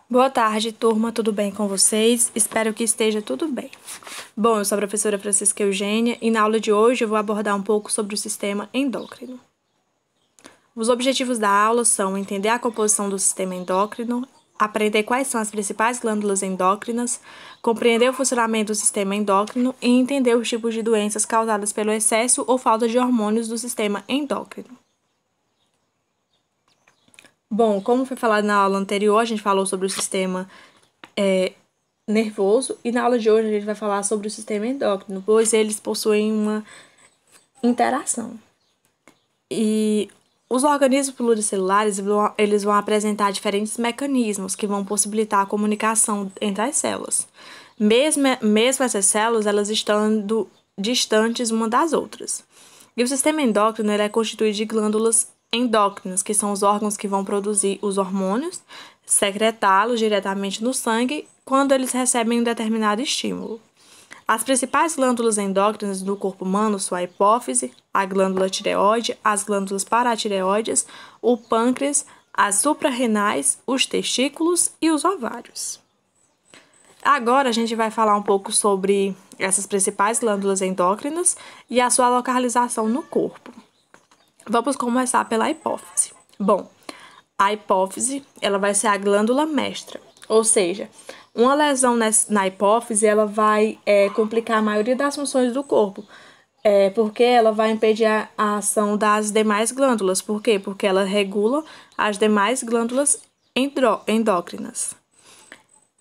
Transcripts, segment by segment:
Boa tarde, turma, tudo bem com vocês? Espero que esteja tudo bem. Bom, eu sou a professora Francisca Eugênia e na aula de hoje eu vou abordar um pouco sobre o sistema endócrino. Os objetivos da aula são entender a composição do sistema endócrino, aprender quais são as principais glândulas endócrinas, compreender o funcionamento do sistema endócrino e entender os tipos de doenças causadas pelo excesso ou falta de hormônios do sistema endócrino. Bom, como foi falado na aula anterior, a gente falou sobre o sistema nervoso e na aula de hoje a gente vai falar sobre o sistema endócrino, pois eles possuem uma interação. E os organismos pluricelulares eles vão apresentar diferentes mecanismos que vão possibilitar a comunicação entre as células. Mesmo essas células, elas estando distantes uma das outras. E o sistema endócrino ele é constituído de glândulas endócrinas, que são os órgãos que vão produzir os hormônios, secretá-los diretamente no sangue quando eles recebem um determinado estímulo. As principais glândulas endócrinas do corpo humano são a hipófise, a glândula tireoide, as glândulas paratireoides, o pâncreas, as suprarrenais, os testículos e os ovários. Agora a gente vai falar um pouco sobre essas principais glândulas endócrinas e a sua localização no corpo. Vamos começar pela hipófise. Bom, a hipófise ela vai ser a glândula mestra, ou seja, uma lesão na hipófise ela vai complicar a maioria das funções do corpo, porque ela vai impedir a ação das demais glândulas. Por quê? Porque ela regula as demais glândulas endócrinas.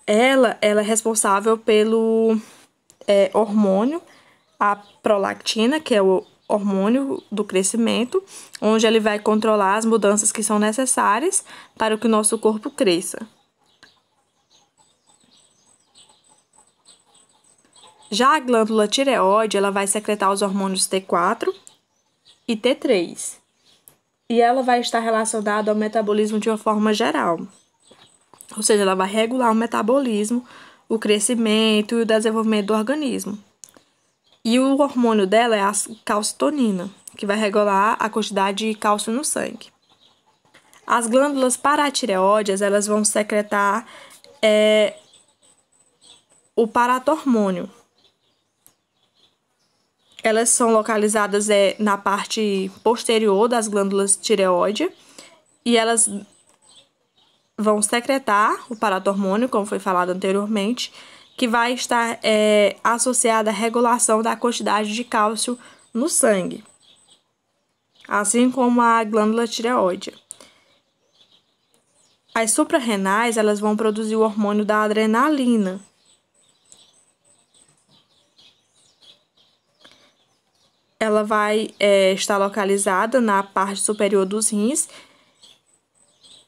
Ela é responsável pelo hormônio, a prolactina, que é o hormônio do crescimento, onde ele vai controlar as mudanças que são necessárias para que o nosso corpo cresça. Já a glândula tireoide, ela vai secretar os hormônios T4 e T3. E ela vai estar relacionada ao metabolismo de uma forma geral. Ou seja, ela vai regular o metabolismo, o crescimento e o desenvolvimento do organismo. E o hormônio dela é a calcitonina, que vai regular a quantidade de cálcio no sangue. As glândulas paratireoides, elas vão secretar o paratormônio. Elas são localizadas na parte posterior das glândulas tireoide e elas vão secretar o paratormônio, como foi falado anteriormente, que vai estar associada à regulação da quantidade de cálcio no sangue, assim como a glândula tireoide. As suprarrenais, elas vão produzir o hormônio da adrenalina. Ela vai estar localizada na parte superior dos rins.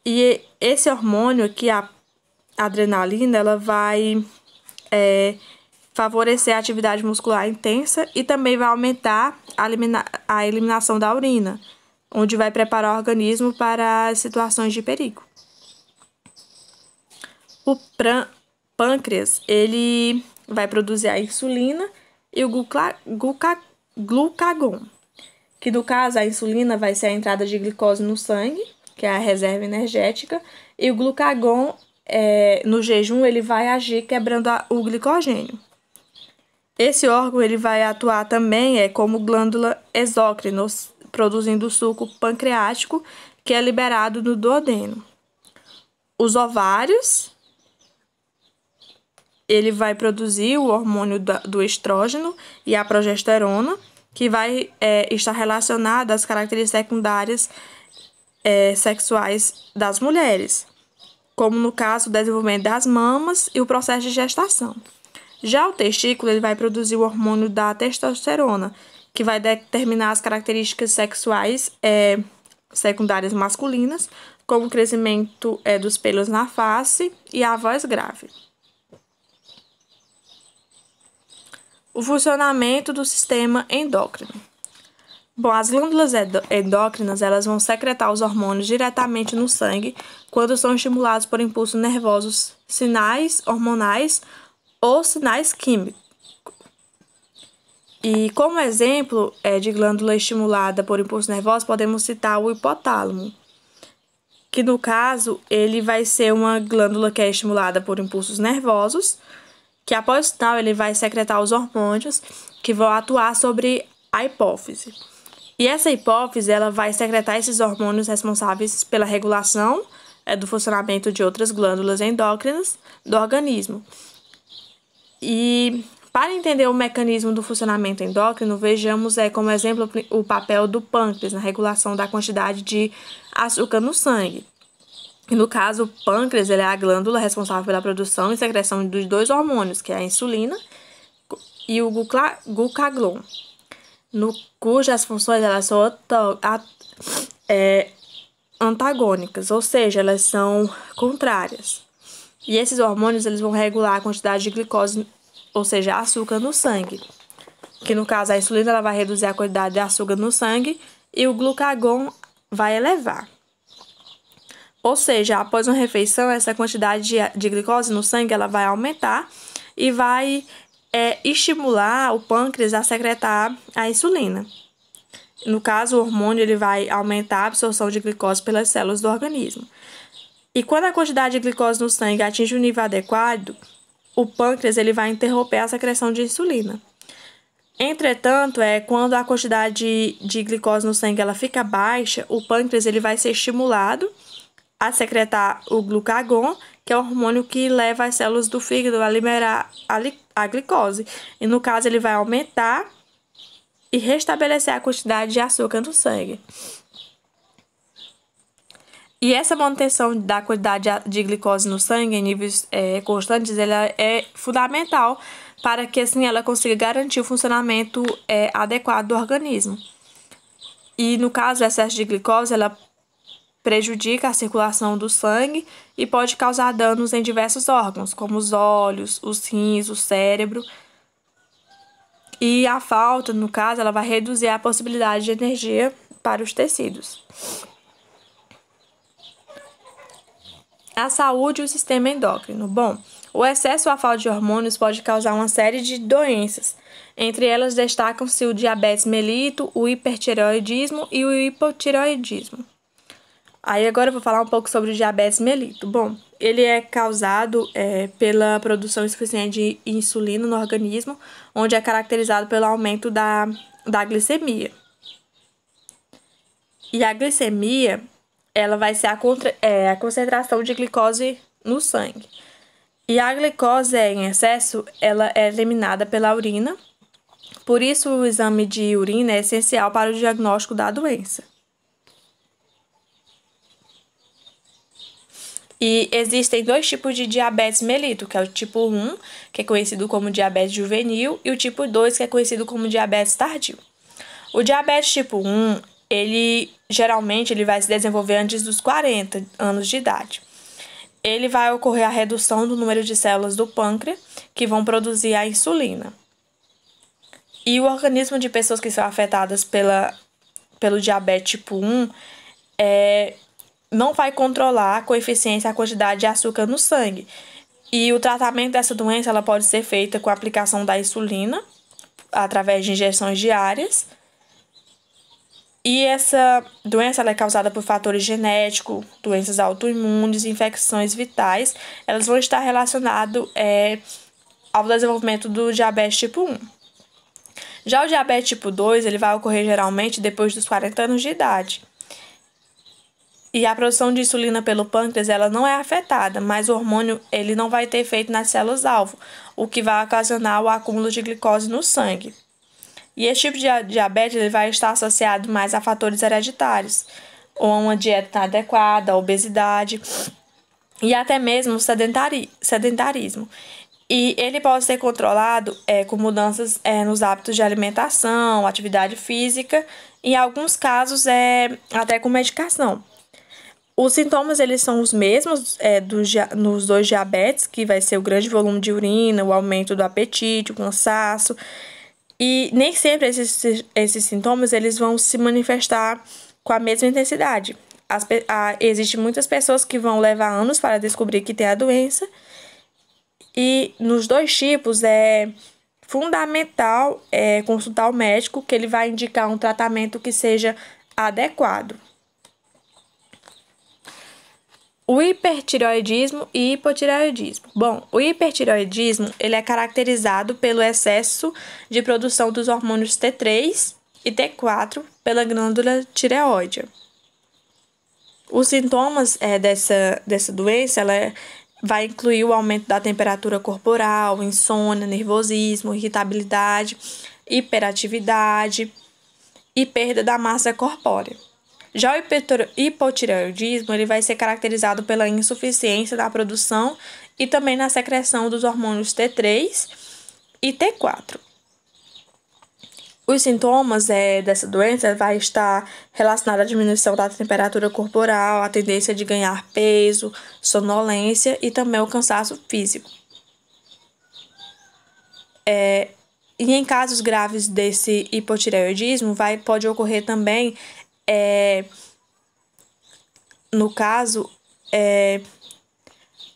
E esse hormônio aqui, a adrenalina, ela vai favorecer a atividade muscular intensa e também vai aumentar a eliminação da urina, onde vai preparar o organismo para as situações de perigo. O pâncreas, ele vai produzir a insulina e o glucagon, que no caso a insulina vai ser a entrada de glicose no sangue, que é a reserva energética, e o glucagon, no jejum, ele vai agir quebrando o glicogênio. Esse órgão ele vai atuar também como glândula exócrina, produzindo o suco pancreático, que é liberado no duodeno. Os ovários, ele vai produzir o hormônio do estrógeno e a progesterona, que vai estar relacionado às características secundárias sexuais das mulheres, como no caso o desenvolvimento das mamas e o processo de gestação. Já o testículo ele vai produzir o hormônio da testosterona, que vai determinar as características sexuais secundárias masculinas, como o crescimento dos pelos na face e a voz grave. O funcionamento do sistema endócrino. Bom, as glândulas endócrinas elas vão secretar os hormônios diretamente no sangue quando são estimulados por impulsos nervosos, sinais hormonais ou sinais químicos. E como exemplo de glândula estimulada por impulso nervoso, podemos citar o hipotálamo, que no caso ele vai ser uma glândula que é estimulada por impulsos nervosos, que após tal ele vai secretar os hormônios que vão atuar sobre a hipófise. E essa hipófise ela vai secretar esses hormônios responsáveis pela regulação do funcionamento de outras glândulas endócrinas do organismo. E para entender o mecanismo do funcionamento endócrino, vejamos como exemplo o papel do pâncreas na regulação da quantidade de açúcar no sangue. E no caso, o pâncreas ele é a glândula responsável pela produção e secreção dos dois hormônios, que é a insulina e o glucagon, cujas funções elas são antagônicas, ou seja, elas são contrárias. E esses hormônios eles vão regular a quantidade de glicose, ou seja, açúcar no sangue. Que no caso a insulina ela vai reduzir a quantidade de açúcar no sangue e o glucagon vai elevar. Ou seja, após uma refeição, essa quantidade de glicose no sangue ela vai aumentar e vai estimular o pâncreas a secretar a insulina. No caso, o hormônio ele vai aumentar a absorção de glicose pelas células do organismo. E quando a quantidade de glicose no sangue atinge um nível adequado, o pâncreas ele vai interromper a secreção de insulina. Entretanto, quando a quantidade de glicose no sangue ela fica baixa, o pâncreas ele vai ser estimulado a secretar o glucagon, que é o hormônio que leva as células do fígado a liberar a glicose. E no caso, ele vai aumentar e restabelecer a quantidade de açúcar no sangue. E essa manutenção da quantidade de glicose no sangue em níveis constantes ela é fundamental para que assim ela consiga garantir o funcionamento adequado do organismo. E no caso, o excesso de glicose ela prejudica a circulação do sangue e pode causar danos em diversos órgãos, como os olhos, os rins, o cérebro. E a falta, no caso, ela vai reduzir a possibilidade de energia para os tecidos. A saúde e o sistema endócrino. Bom, o excesso ou a falta de hormônios pode causar uma série de doenças. Entre elas destacam-se o diabetes mellitus, o hipertireoidismo e o hipotireoidismo. Aí agora eu vou falar um pouco sobre o diabetes mellitus. Bom, ele é causado pela produção insuficiente de insulina no organismo, onde é caracterizado pelo aumento da glicemia. E a glicemia, ela vai ser a concentração de glicose no sangue. E a glicose em excesso, ela é eliminada pela urina. Por isso, o exame de urina é essencial para o diagnóstico da doença. E existem dois tipos de diabetes mellitus, que é o tipo 1, que é conhecido como diabetes juvenil, e o tipo 2, que é conhecido como diabetes tardio. O diabetes tipo 1, geralmente ele vai se desenvolver antes dos 40 anos de idade. Ele vai ocorrer a redução do número de células do pâncreas, que vão produzir a insulina. E o organismo de pessoas que são afetadas pelo diabetes tipo 1 não vai controlar com eficiência a quantidade de açúcar no sangue. E o tratamento dessa doença ela pode ser feita com a aplicação da insulina, através de injeções diárias. E essa doença ela é causada por fatores genéticos, doenças autoimunes, infecções vitais. Elas vão estar relacionadas ao desenvolvimento do diabetes tipo 1. Já o diabetes tipo 2, ele vai ocorrer geralmente depois dos 40 anos de idade. E a produção de insulina pelo pâncreas ela não é afetada, mas o hormônio ele não vai ter efeito nas células-alvo, o que vai ocasionar o acúmulo de glicose no sangue. E esse tipo de diabetes ele vai estar associado mais a fatores hereditários, ou a uma dieta inadequada, a obesidade e até mesmo o sedentarismo. E ele pode ser controlado com mudanças nos hábitos de alimentação, atividade física, e em alguns casos até com medicação. Os sintomas eles são os mesmos nos dois diabetes, que vai ser o grande volume de urina, o aumento do apetite, o cansaço. E nem sempre esses sintomas eles vão se manifestar com a mesma intensidade. Existem muitas pessoas que vão levar anos para descobrir que tem a doença. E nos dois tipos é fundamental consultar o médico, que ele vai indicar um tratamento que seja adequado. O hipertireoidismo e hipotireoidismo. Bom, o hipertireoidismo ele é caracterizado pelo excesso de produção dos hormônios T3 e T4 pela glândula tireoide. Os sintomas dessa doença vai incluir o aumento da temperatura corporal, insônia, nervosismo, irritabilidade, hiperatividade e perda da massa corpórea. Já o hipotireoidismo ele vai ser caracterizado pela insuficiência da produção e também na secreção dos hormônios T3 e T4. Os sintomas dessa doença vai estar relacionado à diminuição da temperatura corporal, a tendência de ganhar peso, sonolência e também o cansaço físico. E em casos graves desse hipotireoidismo, pode ocorrer também, no caso,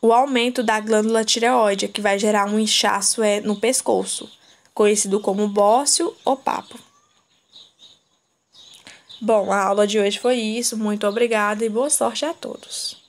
o aumento da glândula tireoide, que vai gerar um inchaço no pescoço, conhecido como bócio ou papo. Bom, a aula de hoje foi isso. Muito obrigada e boa sorte a todos.